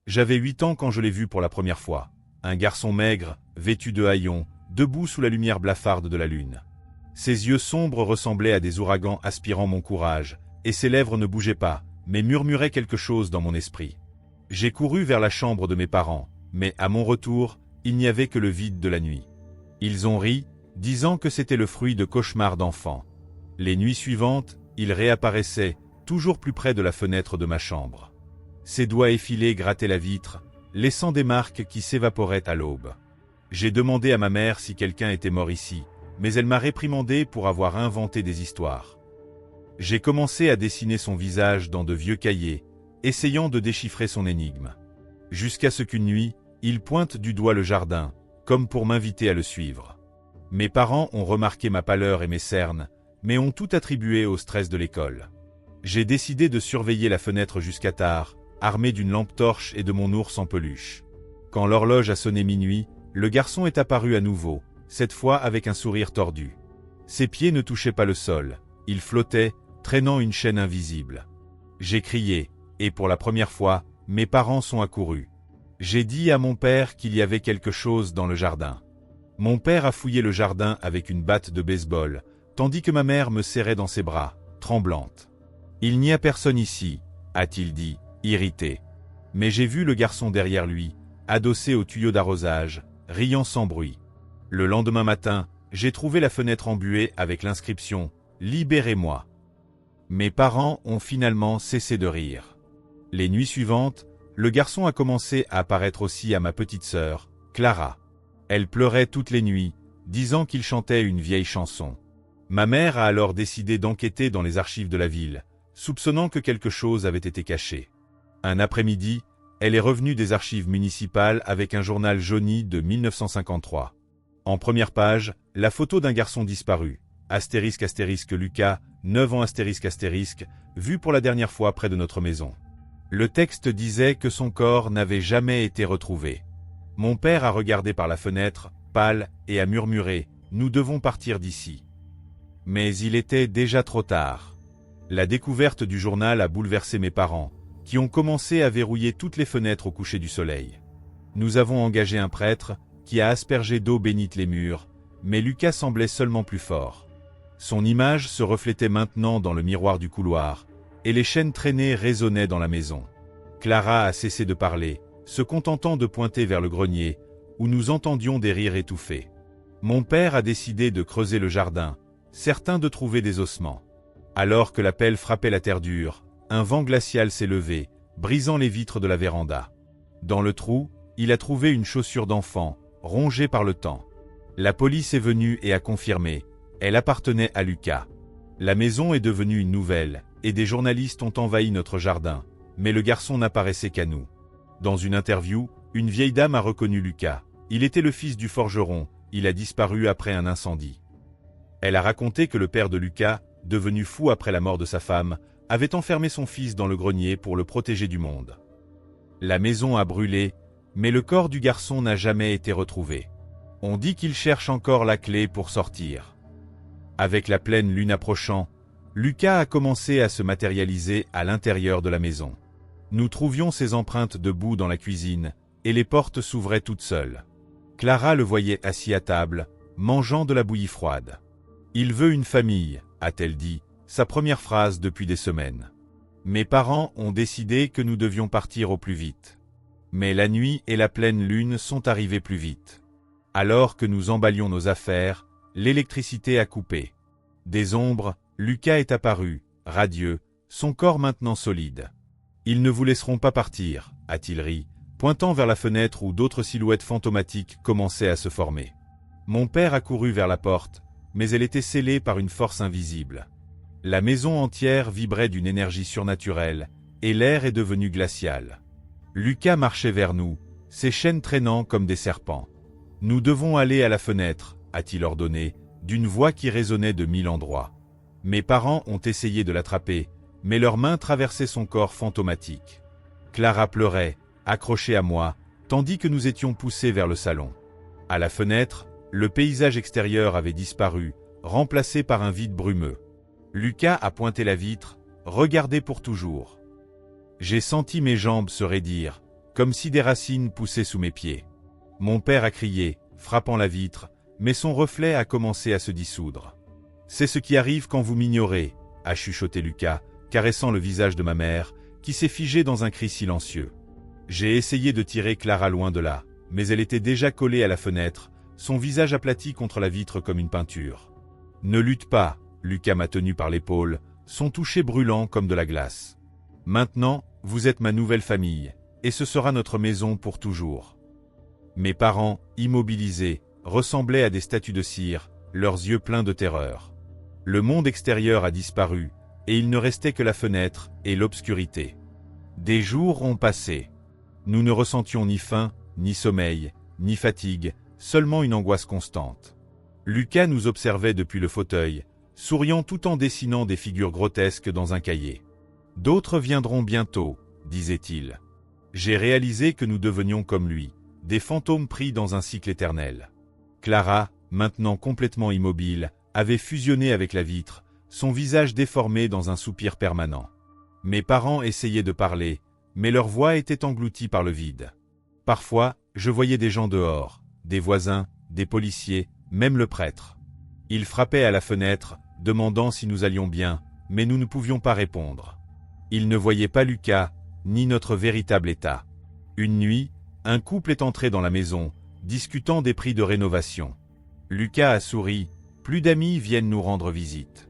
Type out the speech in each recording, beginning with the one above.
J'avais 8 ans quand je l'ai vu pour la première fois. Un garçon maigre, vêtu de haillons, debout sous la lumière blafarde de la lune. Ses yeux sombres ressemblaient à des ouragans aspirant mon courage, et ses lèvres ne bougeaient pas, mais murmuraient quelque chose dans mon esprit. J'ai couru vers la chambre de mes parents, mais à mon retour, il n'y avait que le vide de la nuit. Ils ont ri, disant que c'était le fruit de cauchemars d'enfants. Les nuits suivantes, il réapparaissait, toujours plus près de la fenêtre de ma chambre. Ses doigts effilés grattaient la vitre, laissant des marques qui s'évaporaient à l'aube. J'ai demandé à ma mère si quelqu'un était mort ici, mais elle m'a réprimandé pour avoir inventé des histoires. J'ai commencé à dessiner son visage dans de vieux cahiers, essayant de déchiffrer son énigme. Jusqu'à ce qu'une nuit, il pointe du doigt le jardin, comme pour m'inviter à le suivre. Mes parents ont remarqué ma pâleur et mes cernes, mais ont tout attribué au stress de l'école. J'ai décidé de surveiller la fenêtre jusqu'à tard, armé d'une lampe torche et de mon ours en peluche. Quand l'horloge a sonné minuit, le garçon est apparu à nouveau, cette fois avec un sourire tordu. Ses pieds ne touchaient pas le sol, il flottait, traînant une chaîne invisible. J'ai crié, et pour la première fois, mes parents sont accourus. J'ai dit à mon père qu'il y avait quelque chose dans le jardin. Mon père a fouillé le jardin avec une batte de baseball, tandis que ma mère me serrait dans ses bras, tremblante. « Il n'y a personne ici », a-t-il dit, irrité. Mais j'ai vu le garçon derrière lui, adossé au tuyau d'arrosage, riant sans bruit. Le lendemain matin, j'ai trouvé la fenêtre embuée avec l'inscription « Libérez-moi ». Mes parents ont finalement cessé de rire. Les nuits suivantes, le garçon a commencé à apparaître aussi à ma petite sœur, Clara. Elle pleurait toutes les nuits, disant qu'il chantait une vieille chanson. Ma mère a alors décidé d'enquêter dans les archives de la ville, soupçonnant que quelque chose avait été caché. Un après-midi, elle est revenue des archives municipales avec un journal jauni de 1953. En première page, la photo d'un garçon disparu, astérisque astérisque Lucas, 9 ans astérisque astérisque, vu pour la dernière fois près de notre maison. Le texte disait que son corps n'avait jamais été retrouvé. Mon père a regardé par la fenêtre, pâle, et a murmuré « Nous devons partir d'ici ». Mais il était déjà trop tard. La découverte du journal a bouleversé mes parents, qui ont commencé à verrouiller toutes les fenêtres au coucher du soleil. Nous avons engagé un prêtre, qui a aspergé d'eau bénite les murs, mais Lucas semblait seulement plus fort. Son image se reflétait maintenant dans le miroir du couloir, et les chaînes traînées résonnaient dans la maison. Clara a cessé de parler, se contentant de pointer vers le grenier, où nous entendions des rires étouffés. Mon père a décidé de creuser le jardin, certain de trouver des ossements. Alors que la pelle frappait la terre dure, un vent glacial s'est levé, brisant les vitres de la véranda. Dans le trou, il a trouvé une chaussure d'enfant, rongée par le temps. La police est venue et a confirmé, elle appartenait à Lucas. La maison est devenue une nouvelle, et des journalistes ont envahi notre jardin, mais le garçon n'apparaissait qu'à nous. Dans une interview, une vieille dame a reconnu Lucas. Il était le fils du forgeron, il a disparu après un incendie. Elle a raconté que le père de Lucas, devenu fou après la mort de sa femme, avait enfermé son fils dans le grenier pour le protéger du monde. La maison a brûlé, mais le corps du garçon n'a jamais été retrouvé. On dit qu'il cherche encore la clé pour sortir. Avec la pleine lune approchant, Lucas a commencé à se matérialiser à l'intérieur de la maison. Nous trouvions ses empreintes debout dans la cuisine, et les portes s'ouvraient toutes seules. Clara le voyait assis à table, mangeant de la bouillie froide. « Il veut une famille », a-t-elle dit, sa première phrase depuis des semaines. Mes parents ont décidé que nous devions partir au plus vite. Mais la nuit et la pleine lune sont arrivées plus vite. Alors que nous emballions nos affaires, l'électricité a coupé. Des ombres, Lucas est apparu, radieux, son corps maintenant solide. « Ils ne vous laisseront pas partir », a-t-il ri, pointant vers la fenêtre où d'autres silhouettes fantomatiques commençaient à se former. Mon père a couru vers la porte, mais elle était scellée par une force invisible. La maison entière vibrait d'une énergie surnaturelle, et l'air est devenu glacial. Lucas marchait vers nous, ses chaînes traînant comme des serpents. « Nous devons aller à la fenêtre », a-t-il ordonné, d'une voix qui résonnait de 1000 endroits. Mes parents ont essayé de l'attraper, mais leurs mains traversaient son corps fantomatique. Clara pleurait, accrochée à moi, tandis que nous étions poussés vers le salon. À la fenêtre, le paysage extérieur avait disparu, remplacé par un vide brumeux. Lucas a pointé la vitre, regardé pour toujours. J'ai senti mes jambes se raidir, comme si des racines poussaient sous mes pieds. Mon père a crié, frappant la vitre, mais son reflet a commencé à se dissoudre. C'est ce qui arrive quand vous m'ignorez, a chuchoté Lucas, caressant le visage de ma mère, qui s'est figée dans un cri silencieux. J'ai essayé de tirer Clara loin de là, mais elle était déjà collée à la fenêtre, son visage aplati contre la vitre comme une peinture. Ne lutte pas, Lucas m'a tenu par l'épaule, son toucher brûlant comme de la glace. Maintenant, vous êtes ma nouvelle famille, et ce sera notre maison pour toujours. Mes parents, immobilisés, ressemblaient à des statues de cire, leurs yeux pleins de terreur. Le monde extérieur a disparu, et il ne restait que la fenêtre et l'obscurité. Des jours ont passé. Nous ne ressentions ni faim, ni sommeil, ni fatigue, seulement une angoisse constante. Lucas nous observait depuis le fauteuil, souriant tout en dessinant des figures grotesques dans un cahier. « D'autres viendront bientôt », disait-il. J'ai réalisé que nous devenions comme lui, des fantômes pris dans un cycle éternel. Clara, maintenant complètement immobile, avait fusionné avec la vitre, son visage déformé dans un soupir permanent. Mes parents essayaient de parler, mais leur voix était engloutie par le vide. Parfois, je voyais des gens dehors, des voisins, des policiers, même le prêtre. Ils frappaient à la fenêtre, demandant si nous allions bien, mais nous ne pouvions pas répondre. Ils ne voyaient pas Lucas, ni notre véritable état. Une nuit, un couple est entré dans la maison, discutant des prix de rénovation. Lucas a souri, plus d'amis viennent nous rendre visite.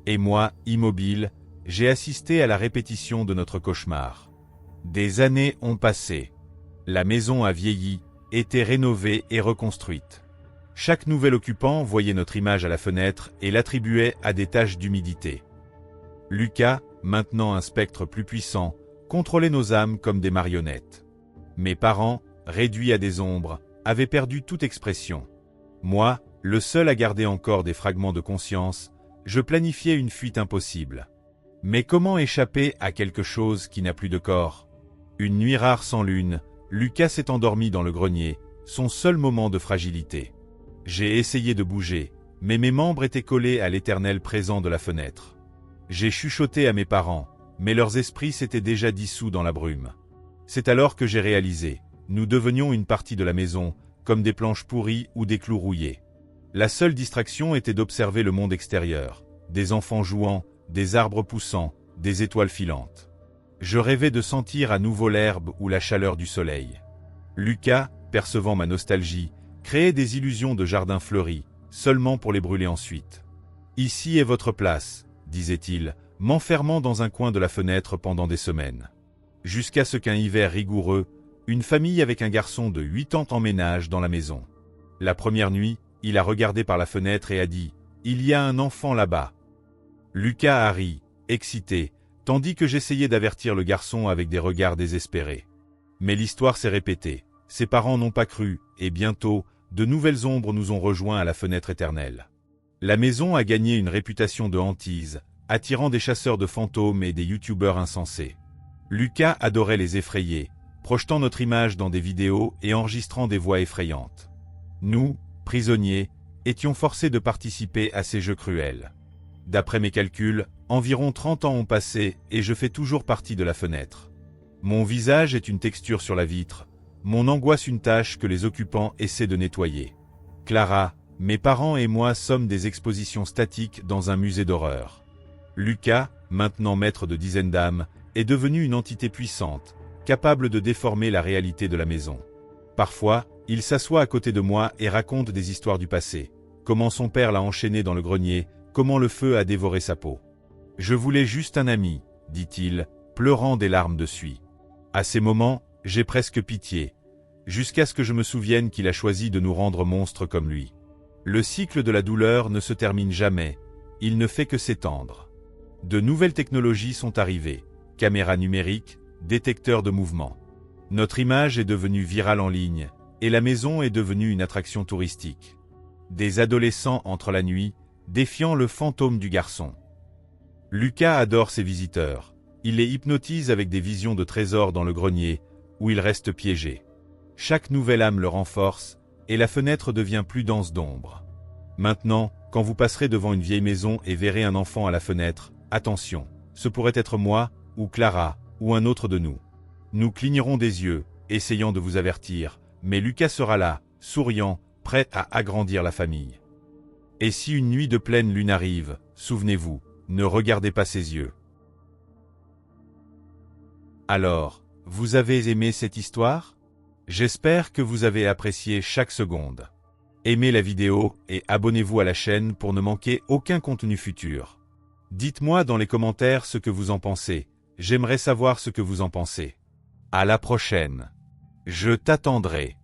Et moi, immobile, j'ai assisté à la répétition de notre cauchemar. Des années ont passé. La maison a vieilli, été rénovée et reconstruite. Chaque nouvel occupant voyait notre image à la fenêtre et l'attribuait à des taches d'humidité. Lucas, maintenant un spectre plus puissant, contrôlait nos âmes comme des marionnettes. Mes parents, réduits à des ombres, avaient perdu toute expression. Moi, le seul à garder encore des fragments de conscience, je planifiais une fuite impossible. Mais comment échapper à quelque chose qui n'a plus de corps? Une nuit rare sans lune, Lucas s'est endormi dans le grenier, son seul moment de fragilité. J'ai essayé de bouger, mais mes membres étaient collés à l'éternel présent de la fenêtre. J'ai chuchoté à mes parents, mais leurs esprits s'étaient déjà dissous dans la brume. C'est alors que j'ai réalisé, nous devenions une partie de la maison, comme des planches pourries ou des clous rouillés. La seule distraction était d'observer le monde extérieur, des enfants jouant, des arbres poussant, des étoiles filantes. Je rêvais de sentir à nouveau l'herbe ou la chaleur du soleil. Lucas, percevant ma nostalgie, créait des illusions de jardins fleuris, seulement pour les brûler ensuite. « Ici est votre place », disait-il, m'enfermant dans un coin de la fenêtre pendant des semaines. Jusqu'à ce qu'un hiver rigoureux, une famille avec un garçon de 8 ans emménage dans la maison. La première nuit, il a regardé par la fenêtre et a dit « Il y a un enfant là-bas ». Lucas a ri, excité, tandis que j'essayais d'avertir le garçon avec des regards désespérés. Mais l'histoire s'est répétée, ses parents n'ont pas cru, et bientôt, de nouvelles ombres nous ont rejoints à la fenêtre éternelle. La maison a gagné une réputation de hantise, attirant des chasseurs de fantômes et des youtubeurs insensés. Lucas adorait les effrayer, projetant notre image dans des vidéos et enregistrant des voix effrayantes. Nous, prisonniers, étions forcés de participer à ces jeux cruels. D'après mes calculs, environ 30 ans ont passé et je fais toujours partie de la fenêtre. Mon visage est une texture sur la vitre, mon angoisse une tache que les occupants essaient de nettoyer. Clara, mes parents et moi sommes des expositions statiques dans un musée d'horreur. Lucas, maintenant maître de dizaines d'âmes, est devenu une entité puissante, capable de déformer la réalité de la maison. Parfois, il s'assoit à côté de moi et raconte des histoires du passé, comment son père l'a enchaîné dans le grenier, comment le feu a dévoré sa peau. « Je voulais juste un ami », dit-il, pleurant des larmes de suie. À ces moments, j'ai presque pitié, jusqu'à ce que je me souvienne qu'il a choisi de nous rendre monstres comme lui. Le cycle de la douleur ne se termine jamais, il ne fait que s'étendre. De nouvelles technologies sont arrivées, caméras numériques, détecteurs de mouvement. Notre image est devenue virale en ligne, et la maison est devenue une attraction touristique. Des adolescents entrent la nuit, défiant le fantôme du garçon. Lucas adore ses visiteurs. Il les hypnotise avec des visions de trésors dans le grenier, où ils restent piégés. Chaque nouvelle âme le renforce, et la fenêtre devient plus dense d'ombre. Maintenant, quand vous passerez devant une vieille maison et verrez un enfant à la fenêtre, attention, ce pourrait être moi, ou Clara, ou un autre de nous. Nous clignerons des yeux, essayant de vous avertir, mais Lucas sera là, souriant, prêt à agrandir la famille. Et si une nuit de pleine lune arrive, souvenez-vous, ne regardez pas ses yeux. Alors, vous avez aimé cette histoire? J'espère que vous avez apprécié chaque seconde. Aimez la vidéo et abonnez-vous à la chaîne pour ne manquer aucun contenu futur. Dites-moi dans les commentaires ce que vous en pensez. J'aimerais savoir ce que vous en pensez. À la prochaine. Je t'attendrai.